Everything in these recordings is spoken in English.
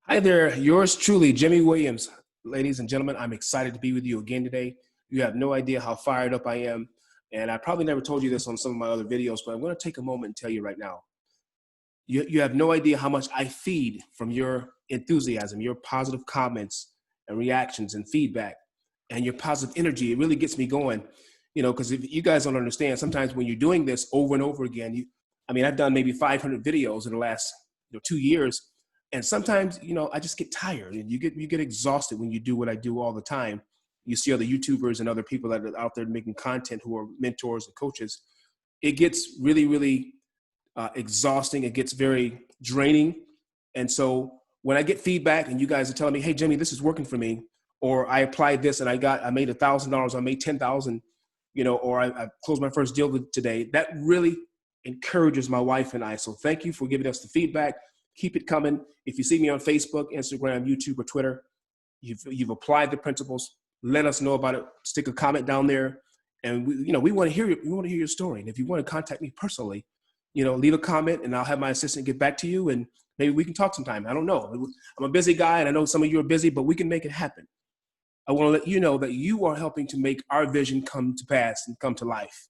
Hi there, yours truly, Jimmie Williams. Ladies and gentlemen, I'm excited to be with you again today. You have no idea how fired up I am. And I probably never told you this on some of my other videos, but I'm going to take a moment and tell you right now. You have no idea how much I feed from your enthusiasm, your positive comments and reactions and feedback and your positive energy. It really gets me going, because if you guys don't understand, sometimes when you're doing this over and over again, I've done maybe 500 videos in the last 2 years. And sometimes, I just get tired and you get exhausted when you do what I do all the time. You see other YouTubers and other people that are out there making content who are mentors and coaches. It gets really, really exhausting. It gets very draining. And so when I get feedback and you guys are telling me, hey, Jimmie, this is working for me, or I applied this and I made $1,000, I made 10,000, or I closed my first deal today, that really encourages my wife and I. So thank you for giving us the feedback. Keep it coming. If you see me on Facebook, Instagram, YouTube, or Twitter, you've applied the principles. Let us know about it. Stick a comment down there, and we want to hear you. We want to hear your story. And if you want to contact me personally, leave a comment, and I'll have my assistant get back to you, and maybe we can talk sometime. I don't know. I'm a busy guy, and I know some of you are busy, but we can make it happen. I want to let you know that you are helping to make our vision come to pass and come to life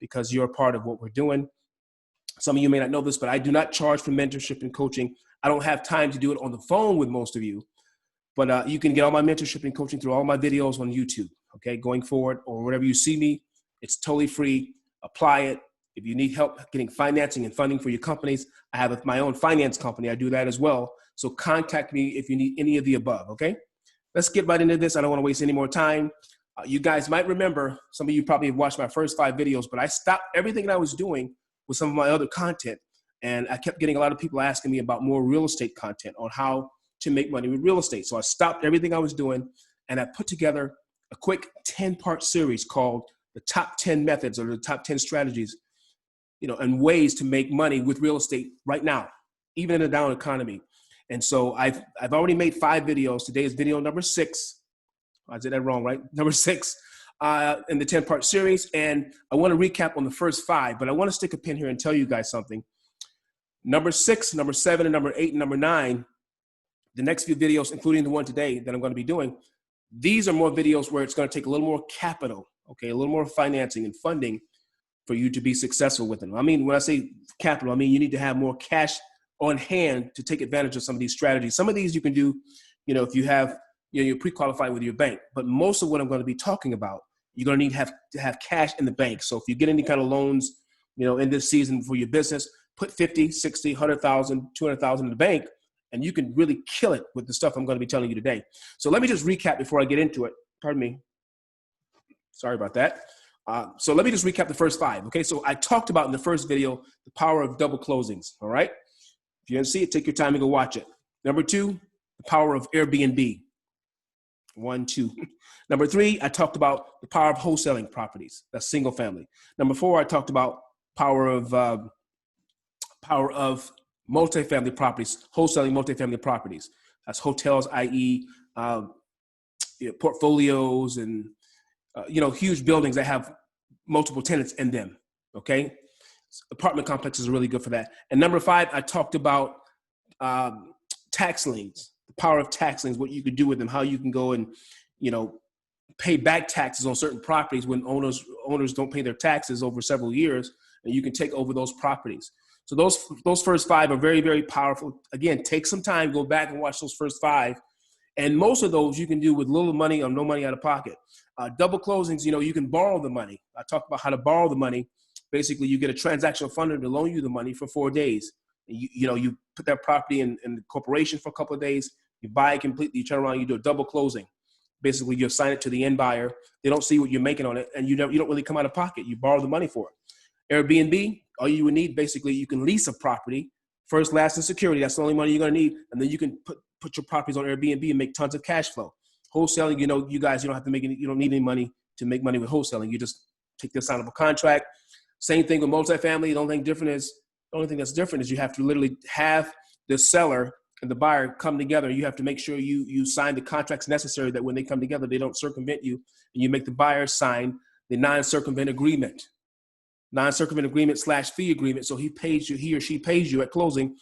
because you're a part of what we're doing. Some of you may not know this, but I do not charge for mentorship and coaching. I don't have time to do it on the phone with most of you, but you can get all my mentorship and coaching through all my videos on YouTube, okay, going forward, or wherever you see me. It's totally free. Apply it. If you need help getting financing and funding for your companies, I have my own finance company. I do that as well. So contact me if you need any of the above, okay? Let's get right into this. I don't want to waste any more time. You guys might remember, some of you probably have watched my first 5 videos, but I stopped everything that I was doing with some of my other content. And I kept getting a lot of people asking me about more real estate content on how to make money with real estate. So I stopped everything I was doing and I put together a quick 10-part series called the top 10 methods or the top 10 strategies, and ways to make money with real estate right now, even in a down economy. And so I've already made 5 videos. Today is video number 6. I did that wrong, right? Number 6. In the 10-part series, and I want to recap on the first 5, but I want to stick a pin here and tell you guys something. Number 6, number 7, and number 8, and number 9, the next few videos, including the one today that I'm going to be doing, these are more videos where it's going to take a little more capital, okay, a little more financing and funding for you to be successful with them. When I say capital, you need to have more cash on hand to take advantage of some of these strategies. Some of these you can do, if you have, you're pre-qualified with your bank, but most of what I'm going to be talking about, you're going to need to have cash in the bank. So if you get any kind of loans, in this season for your business, put 50, 60, 100,000, 200,000 in the bank, and you can really kill it with the stuff I'm going to be telling you today. So let me just recap before I get into it. Pardon me. Sorry about that. So let me just recap the first 5. Okay. So I talked about in the first video, the power of double closings. All right. If you didn't see it, take your time and go watch it. Number 2, the power of AirB&B. 1, 2. Number 3, I talked about the power of wholesaling properties. That's single family. Number 4, I talked about power of multifamily properties, wholesaling multifamily properties. That's hotels, i.e., portfolios and huge buildings that have multiple tenants in them. Okay, apartment complexes are really good for that. And number 5, I talked about tax liens. Power of tax liens, what you could do with them, how you can go and, pay back taxes on certain properties when owners don't pay their taxes over several years, and you can take over those properties. So those first 5 are very, very powerful. Again, take some time, go back and watch those first 5. And most of those you can do with little money or no money out of pocket. Double closings, you can borrow the money. I talked about how to borrow the money. Basically, you get a transactional funder to loan you the money for 4 days. You put that property in the corporation for a couple of days. You buy it completely, you turn around, you do a double closing. Basically, you assign it to the end buyer. They don't see what you're making on it, and you don't really come out of pocket. You borrow the money for it. Airbnb, all you would need, basically, you can lease a property, first, last, and security. That's the only money you're going to need, and then you can put your properties on Airbnb and make tons of cash flow. Wholesaling, you guys, you don't have to you don't need any money to make money with wholesaling. You just take the signable contract. Same thing with multifamily. The only thing that's different is you have to literally have the seller and the buyer come together. You have to make sure you sign the contracts necessary that when they come together, they don't circumvent you, and you make the buyer sign the non-circumvent agreement. Non-circumvent agreement / fee agreement. So he or she pays you at closing,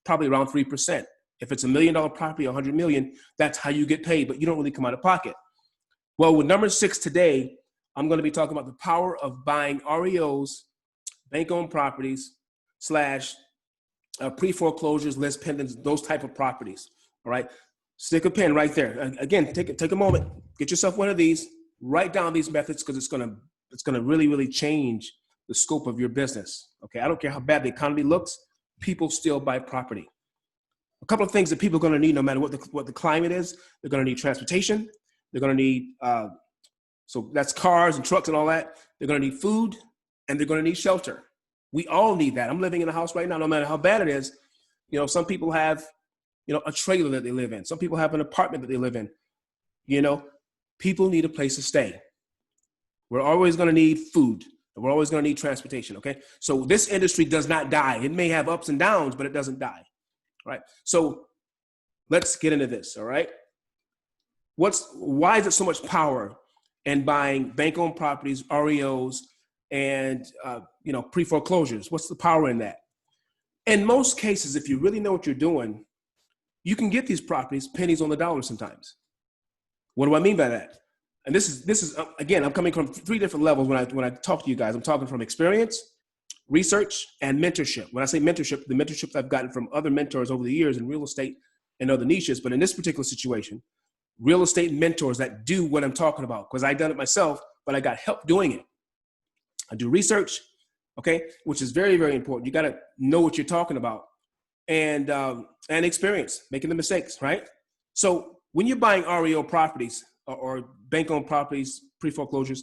probably around 3%. If it's $1 million property, 100 million, that's how you get paid, but you don't really come out of pocket. Well, with number 6 today, I'm going to be talking about the power of buying REOs, bank-owned properties, / pre-foreclosures, list pendants, those type of properties. All right. Stick a pen right there. Again, take a moment, get yourself one of these, write down these methods, because it's gonna really, really change the scope of your business. Okay. I don't care how bad the economy looks, people still buy property. A couple of things that people are going to need, no matter what the climate is. They're going to need transportation. They're going to need, so that's cars and trucks and all that. They're going to need food, and they're going to need shelter. We all need that. I'm living in a house right now, no matter how bad it is. Some people have, a trailer that they live in. Some people have an apartment that they live in. People need a place to stay. We're always going to need food. And we're always going to need transportation, okay? So this industry does not die. It may have ups and downs, but it doesn't die, all right? So let's get into this, all right? Why is it so much power in buying bank-owned properties, REOs, and pre-foreclosures? What's the power in that? In most cases, if you really know what you're doing, you can get these properties pennies on the dollar sometimes. What do I mean by that? And this is again, I'm coming from 3 different levels when I talk to you guys. I'm talking from experience, research, and mentorship. When I say mentorship, the mentorships I've gotten from other mentors over the years in real estate and other niches. But in this particular situation, real estate mentors that do what I'm talking about, because I've done it myself, but I got help doing it. I do research, okay, which is very, very important. You got to know what you're talking about, and experience making the mistakes, right? So when you're buying REO properties or bank-owned properties, pre-foreclosures,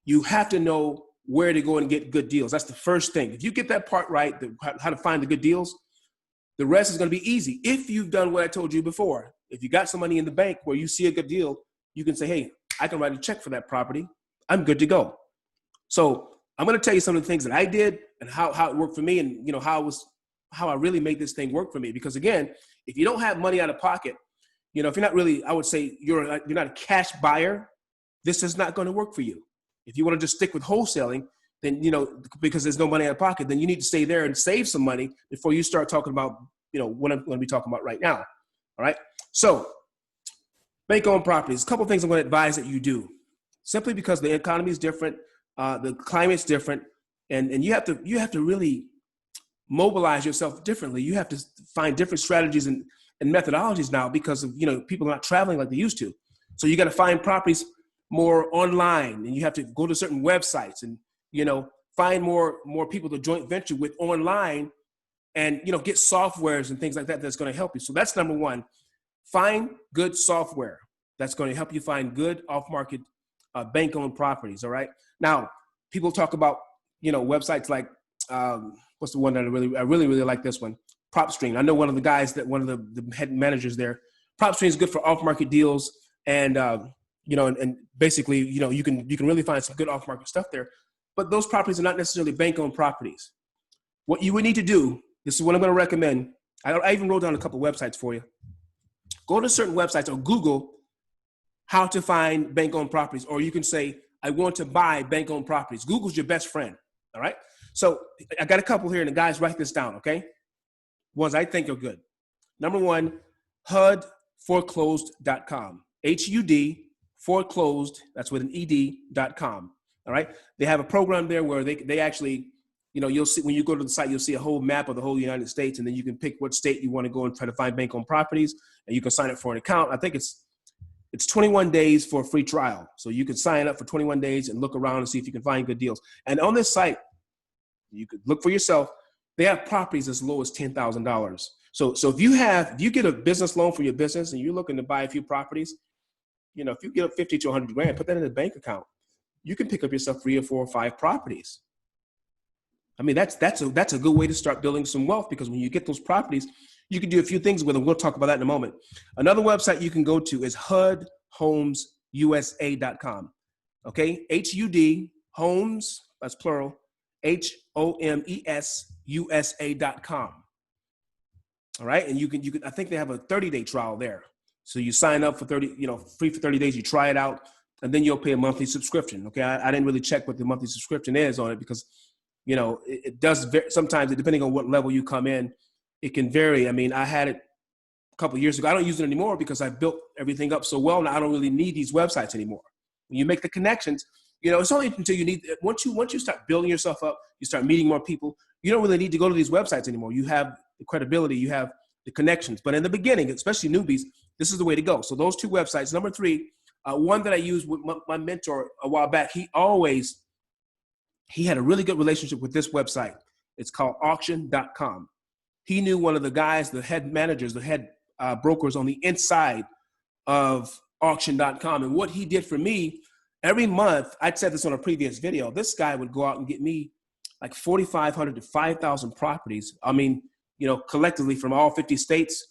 you have to know where to go and get good deals. That's the first thing. If you get that part right, how to find the good deals, the rest is going to be easy. If you've done what I told you before, if you got some money in the bank where you see a good deal, you can say, hey, I can write a check for that property. I'm good to go. So I'm going to tell you some of the things that I did and how it worked for me, and how I really made this thing work for me. Because again, if you don't have money out of pocket, if you're not really, I would say you're not a cash buyer, this is not going to work for you. If you want to just stick with wholesaling, then, because there's no money out of pocket, then you need to stay there and save some money before you start talking about, what I'm going to be talking about right now. All right. So bank-owned properties, a couple of things I'm going to advise that you do, simply because the economy is different. The climate's different, and you have to really mobilize yourself differently. You have to find different strategies and methodologies now, because of, people are not traveling like they used to. So you got to find properties more online, and you have to go to certain websites and, find more people to joint venture with online, and, get softwares and things like that that's going to help you. So that's number one. Find good software that's going to help you find good off-market bank-owned properties. All right. Now, people talk about, websites like, what's the one that I really like this one? PropStream. I know one of the guys one of the head managers there. PropStream is good for off-market deals, and and basically, you can really find some good off-market stuff there. But those properties are not necessarily bank-owned properties. What you would need to do, this is what I'm going to recommend. I even wrote down a couple websites for you. Go to certain websites or Google how to find bank-owned properties, or you can say, I want to buy bank-owned properties. Google's your best friend. All right. So I got a couple here, and the guys write this down. Okay. Ones I think are good. Number one, HUDforeclosed.com. HUD foreclosed. That's with an ED.com. All right. They have a program there where they actually, you'll see when you go to the site, you'll see a whole map of the whole United States, and then you can pick what state you want to go and try to find bank-owned properties, and you can sign up for an account. I think it's 21 days for a free trial. So you can sign up for 21 days and look around and see if you can find good deals. And on this site, you could look for yourself. They have properties as low as $10,000. So if you get a business loan for your business and you're looking to buy a few properties, if you get up 50 to 100 grand, put that in a bank account, you can pick up yourself 3 or 4 or 5 properties. I mean, that's a good way to start building some wealth, because when you get those properties, you can do a few things with them. We'll talk about that in a moment. Another website you can go to is HUDhomesusa.com. Okay, HUD homes, that's plural, HOMESUSA.com. All right, and you can. I think they have a 30-day trial there. So you sign up for 30, free for 30 days. You try it out, and then you'll pay a monthly subscription. Okay, I didn't really check what the monthly subscription is on it, because it does sometimes, depending on what level you come in, it can vary. I mean, I had it couple of years ago. I don't use it anymore because I built everything up so well now I don't really need these websites anymore. When you make the connections, you know, it's only until you need, once you start building yourself up, you start meeting more people, you don't really need to go to these websites anymore. You have the credibility, you have the connections. But in the beginning, especially newbies, this is the way to go. So those two websites. Number three, one that I used with my mentor a while back, he had a really good relationship with this website. It's called auction.com. He knew one of the guys, the head managers, the head brokers on the inside of auction.com. And what he did for me, every month, I'd said this on a previous video, this guy would go out and get me like 4,500 to 5,000 properties. I mean, you know, collectively from all 50 states.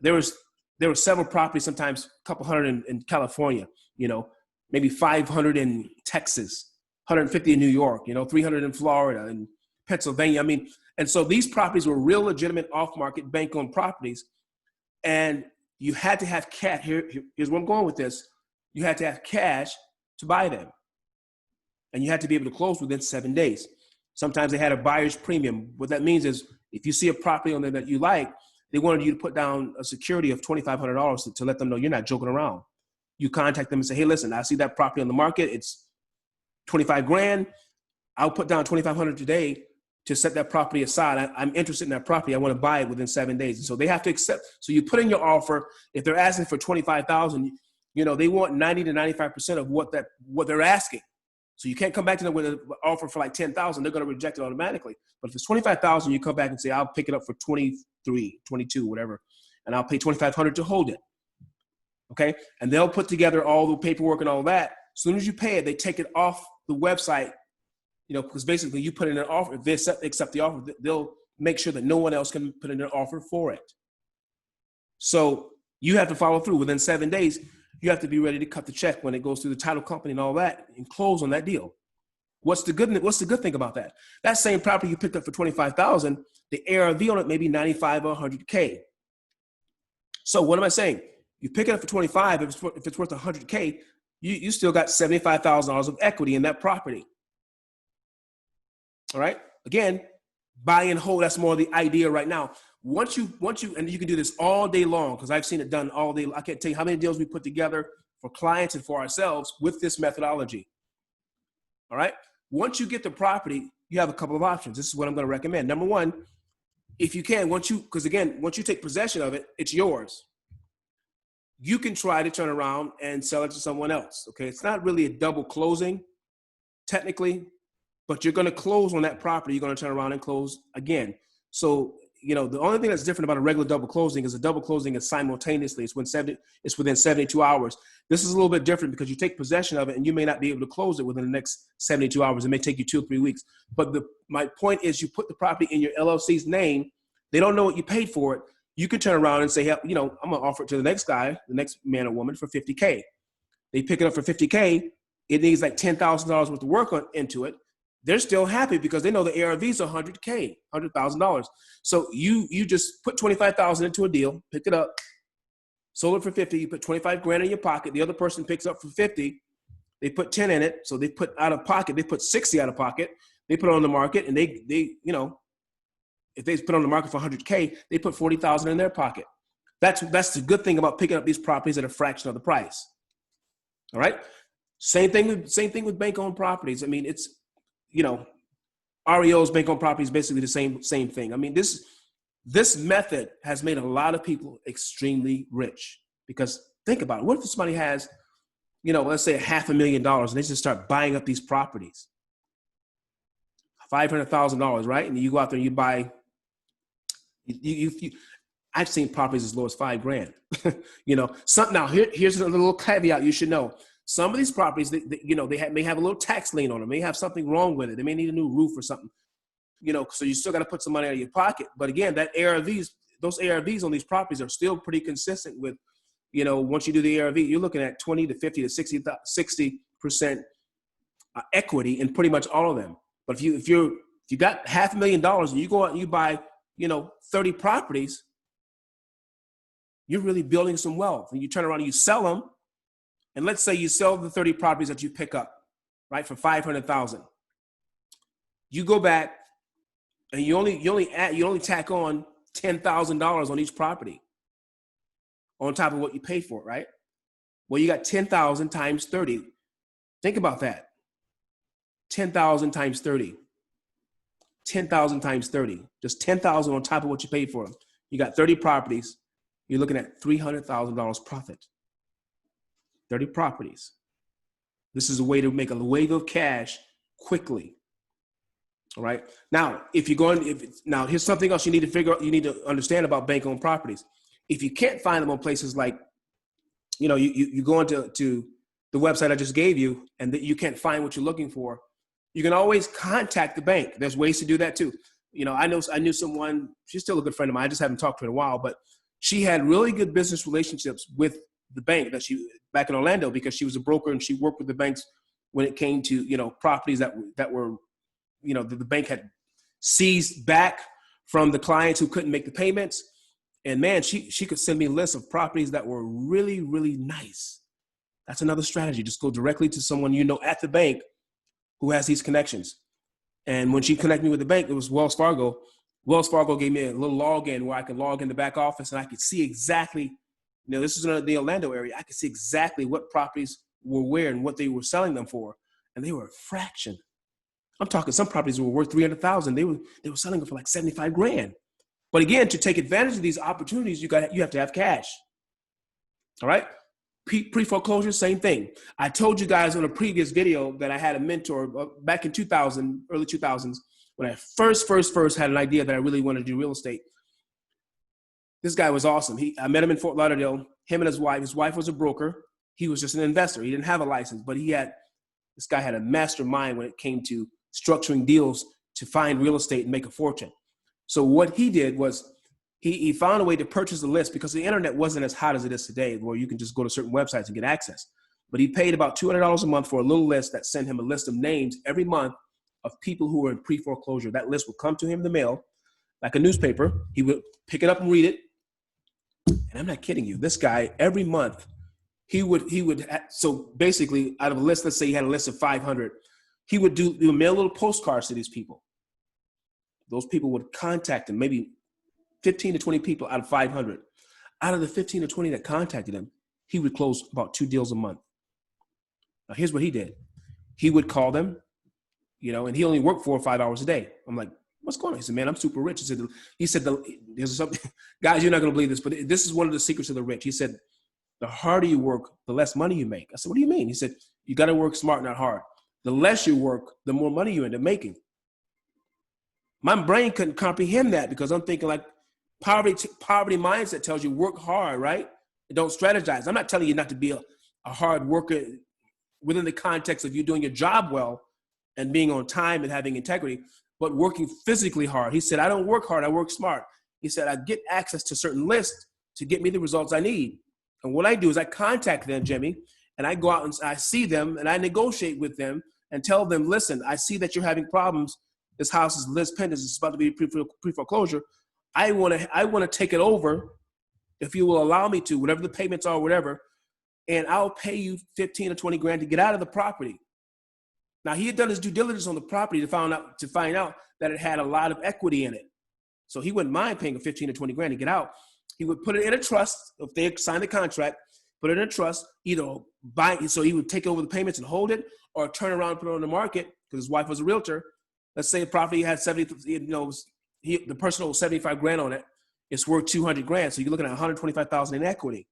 There were several properties, sometimes a couple hundred in California, you know, maybe 500 in Texas, 150 in New York, you know, 300 in Florida and Pennsylvania. I mean, and so these properties were real legitimate off-market bank-owned properties. And you had to have cash. Here's where I'm going with this. You had to have cash to buy them. And you had to be able to close within 7 days. Sometimes they had a buyer's premium. What that means is if you see a property on there that you like, they wanted you to put down a security of $2,500 to let them know you're not joking around. You contact them and say, hey, listen, I see that property on the market. It's 25 grand. I'll put down 2,500 today to set that property aside. I'm interested in that property. I want to buy it within 7 days. And so they have to accept. So you put in your offer. If they're asking for 25,000, you know, they want 90 to 95% of what they're asking. So you can't come back to them with an offer for like 10,000. They're going to reject it automatically. But if it's 25,000, you come back and say, I'll pick it up for 23, 22, whatever. And I'll pay 2,500 to hold it. Okay. And they'll put together all the paperwork and all that. As soon as you pay it, they take it off the website, you know, because basically you put in an offer. If they accept the offer, they'll make sure that no one else can put in an offer for it. So you have to follow through within 7 days. You have to be ready to cut the check when it goes through the title company and all that and close on that deal. What's the good thing about that? That same property you picked up for 25,000, the ARV on it may be 95 or 100K. So what am I saying? You pick it up for 25, if it's worth 100K, you still got $75,000 of equity in that property. All right. Again, buy and hold. That's more the idea right now. Once you, and you can do this all day long because I've seen it done all day. I can't tell you how many deals we put together for clients and for ourselves with this methodology. All right. Once you get the property, you have a couple of options. This is what I'm going to recommend. Number one, if you can, once you take possession of it, it's yours. You can try to turn around and sell it to someone else. Okay. It's not really a double closing technically, but you're going to close on that property. You're going to turn around and close again. So, you know, the only thing that's different about a regular double closing is a double closing is simultaneously. It's within 72 hours. This is a little bit different because you take possession of it and you may not be able to close it within the next 72 hours. It may take you 2 or 3 weeks. But my point is you put the property in your LLC's name. They don't know what you paid for it. You can turn around and say, hey, you know, I'm going to offer it to the next guy, the next man or woman for 50K. They pick it up for 50K. It needs like $10,000 worth of work into it. They're still happy because they know the ARV's $100K, $100,000. So you just put 25,000 into a deal, picked it up, sold it for 50. You put 25 grand in your pocket. The other person picks up for 50. They put 10 in it. So they put out of pocket. They put 60 out of pocket. They put it on the market and they you know, if they put on the market for 100K, they put 40,000 in their pocket. That's the good thing about picking up these properties at a fraction of the price. All right. Same thing with bank-owned properties. I mean, it's, you know, REOs, bank-owned properties, basically the same thing. I mean, this method has made a lot of people extremely rich because think about it. What if somebody has, you know, let's say $500,000 and they just start buying up these properties, $500,000, right? And you go out there and you buy, I've seen properties as low as $5 grand. You know, now here's a little caveat you should know. Some of these properties, you know, may have a little tax lien on them, may have something wrong with it. They may need a new roof or something, you know, so you still got to put some money out of your pocket. But again, those ARVs on these properties are still pretty consistent with, you know, once you do the ARV, you're looking at 20 to 50 to 60% equity in pretty much all of them. But if you got $500,000 and you go out and you buy, you know, 30 properties, you're really building some wealth. And you turn around and you sell them. And let's say you sell the 30 properties that you pick up, right, for $500,000. You go back and you only tack on $10,000 on each property. on top of what you pay for it, right? Well, you got 10,000 times 30. Think about that. 10,000 times 30. 10,000 times 30. Just 10,000 on top of what you paid for them. You got 30 properties. You're looking at $300,000 profit. 30 properties. This is a way to make a wave of cash quickly. All right. Now, if you're going, now here's something else you need to figure out, you need to understand about bank-owned properties. If you can't find them on places like, you go into the website I just gave you and that you can't find what you're looking for, you can always contact the bank. There's ways to do that too. I knew someone, she's still a good friend of mine. I just haven't talked to her in a while, but she had really good business relationships with the bank back in Orlando, because she was a broker and she worked with the banks when it came to, properties that were, the bank had seized back from the clients who couldn't make the payments. And man, she could send me a list of properties that were really, really nice. That's another strategy. Just go directly to someone at the bank who has these connections. And when she connected me with the bank, it was Wells Fargo. Wells Fargo gave me a little login where I could log in the back office and I could see exactly, this is in the Orlando area. I could see exactly what properties were where and what they were selling them for. And they were a fraction. I'm talking some properties were worth $300,000. They were selling them for like $75,000. But again, to take advantage of these opportunities, you have to have cash. All right. Pre-foreclosure, same thing. I told you guys on a previous video that I had a mentor back in early 2000s, when I first had an idea that I really wanted to do real estate. This guy was awesome. I met him in Fort Lauderdale, him and his wife. His wife was a broker. He was just an investor. He didn't have a license, but this guy had a mastermind when it came to structuring deals to find real estate and make a fortune. So what he did was he found a way to purchase a list, because the internet wasn't as hot as it is today, where you can just go to certain websites and get access. But he paid about $200 a month for a little list that sent him a list of names every month of people who were in pre-foreclosure. That list would come to him in the mail like a newspaper. He would pick it up and read it. And I'm not kidding you. This guy, every month, so basically out of a list, let's say he had a list of 500, he would mail little postcards to these people. Those people would contact him, maybe 15 to 20 people out of 500. Out of the 15 to 20 that contacted him, he would close about 2 deals a month. Now, here's what he did. He would call them, and he only worked 4 or 5 hours a day. I'm like, what's going on? He said, man, I'm super rich. He said, there's something, guys, you're not going to believe this, but this is one of the secrets of the rich. He said, the harder you work, the less money you make. I said, what do you mean? He said, you got to work smart, not hard. The less you work, the more money you end up making. My brain couldn't comprehend that, because I'm thinking like poverty mindset tells you work hard, right? And don't strategize. I'm not telling you not to be a hard worker within the context of you doing your job well and being on time and having integrity, but working physically hard. He said, I don't work hard, I work smart. He said, I get access to certain lists to get me the results I need. And what I do is I contact them, Jimmie, and I go out and I see them and I negotiate with them and tell them, listen, I see that you're having problems. This house is list pending. It's about to be pre-foreclosure. I want to take it over, if you will allow me to, whatever the payments are, whatever, and I'll pay you 15 or 20 grand to get out of the property. Now, he had done his due diligence on the property to find out that it had a lot of equity in it. So he wouldn't mind paying 15 or 20 grand to get out. He would put it in a trust. If they signed the contract, put it in a trust, either buy it, so he would take over the payments and hold it, or turn around and put it on the market, because his wife was a realtor. Let's say the property had the person owed 75 grand on it. It's worth 200 grand. So you're looking at 125,000 in equity.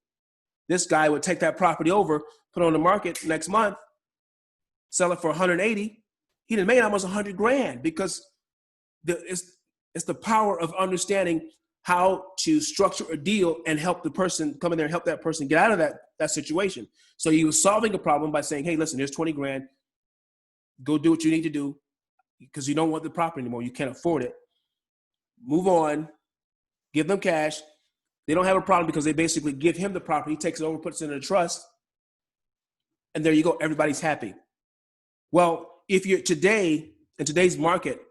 This guy would take that property over, put it on the market next month, sell it for 180. He done made almost 100 grand, because it's the power of understanding how to structure a deal and help the person come in there and help that person get out of that situation. So he was solving a problem by saying, hey, listen, here's 20 grand. Go do what you need to do, because you don't want the property anymore. You can't afford it. Move on. Give them cash. They don't have a problem, because they basically give him the property. He takes it over, puts it in a trust. And there you go. Everybody's happy. Well, if you're in today's market,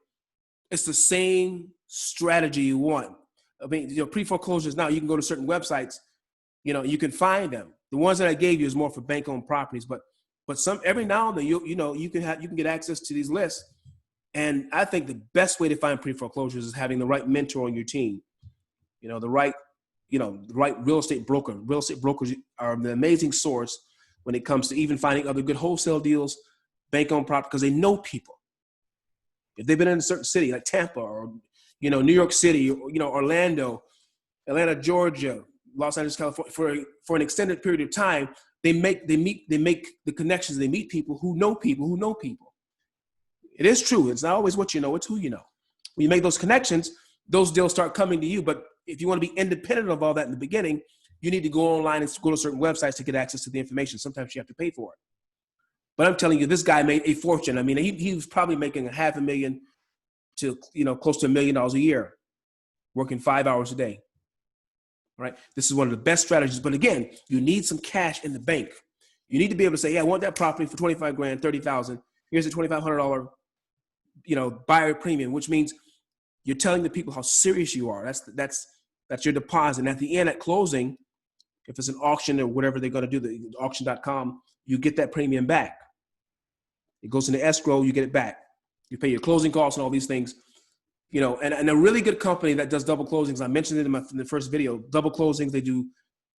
it's the same strategy you want. I mean, pre-foreclosures now, you can go to certain websites, you can find them. The ones that I gave you is more for bank-owned properties, but every now and then you can get access to these lists. And I think the best way to find pre-foreclosures is having the right mentor on your team. The right the right real estate broker. Real estate brokers are an amazing source when it comes to even finding other good wholesale deals, bank-owned property, because they know people. If they've been in a certain city like Tampa or, New York City, or, Orlando, Atlanta, Georgia, Los Angeles, California, for an extended period of time, they make the connections. They meet people who know people who know people. It is true. It's not always what you know, it's who you know. When you make those connections, those deals start coming to you. But if you want to be independent of all that in the beginning, you need to go online and go to certain websites to get access to the information. Sometimes you have to pay for it. But I'm telling you, this guy made a fortune. I mean, he was probably making $500,000 to, close to $1 million a year, working 5 hours a day. Right? This is one of the best strategies. But again, you need some cash in the bank. You need to be able to say, yeah, I want that property for 25 grand, 30,000. Here's a $2,500, buyer premium, which means you're telling the people how serious you are. That's your deposit. And at the end, at closing, if it's an auction or whatever they're going to do, the auction.com, you get that premium back. It goes into escrow, you get it back. You pay your closing costs and all these things. And a really good company that does double closings, I mentioned it in the first video, double closings, they do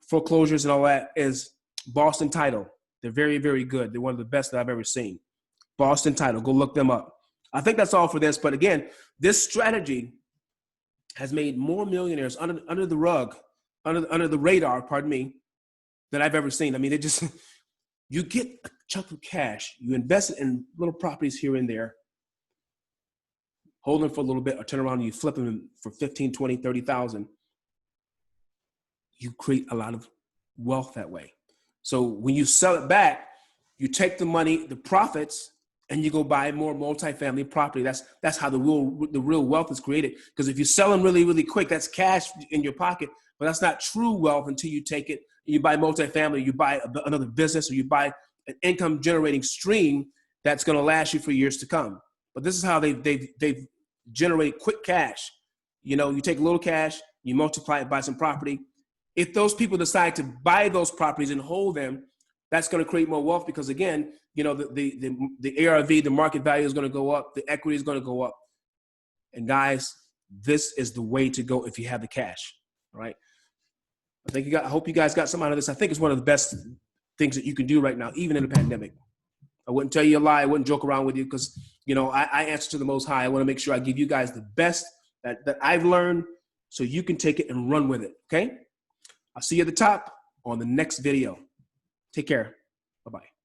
foreclosures and all that, is Boston Title. They're very, very good. They're one of the best that I've ever seen. Boston Title, go look them up. I think that's all for this. But again, this strategy has made more millionaires under the rug, under the radar, pardon me, than I've ever seen. I mean, you get a chunk of cash, you invest it in little properties here and there, hold them for a little bit, or turn around and you flip them for 15, 20, 30,000. You create a lot of wealth that way. So when you sell it back, you take the money, the profits, and you go buy more multifamily property. That's how the real wealth is created. Because if you sell them really, really quick, that's cash in your pocket, but that's not true wealth until you take it and you buy multifamily, you buy another business, or you buy an income generating stream that's going to last you for years to come. But this is how they've generated quick cash. You take a little cash, you multiply it by some property. If those people decide to buy those properties and hold them, that's going to create more wealth, because again, the ARV, the market value is going to go up, the equity is going to go up. And guys, this is the way to go if you have the cash. All right. I hope you guys got some out of this. I think it's one of the best things that you can do right now, even in the pandemic. I wouldn't tell you a lie. I wouldn't joke around with you, because, I answer to the Most High. I want to make sure I give you guys the best that I've learned, so you can take it and run with it. Okay. I'll see you at the top on the next video. Take care. Bye-bye.